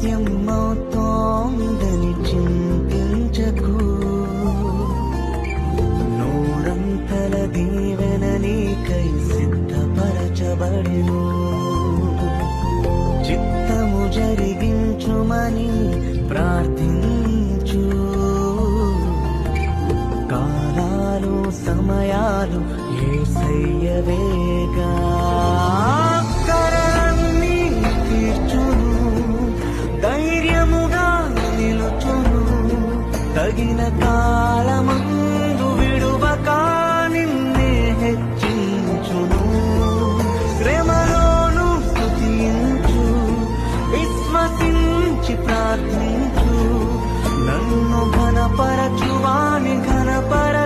ఆలస్యమవుతోందని చింతించకు, నూరంతల దీవెన నీకై సిద్ధపరచబడెను. చిత్తము జరిగించుమని ప్రార్థించు, కాలాలు సమయాలు యేసయ్యవేగా. కరలన్నీ తీర్చును, ధైర్యముగా నిలుచును, తగిన కాలమందు విడువక నిన్నే హెచ్చించును. శ్రమలోను స్తుతించు, విశ్వసించి ప్రార్థించు, నన్ను ఘనపరచువాని ఘనపర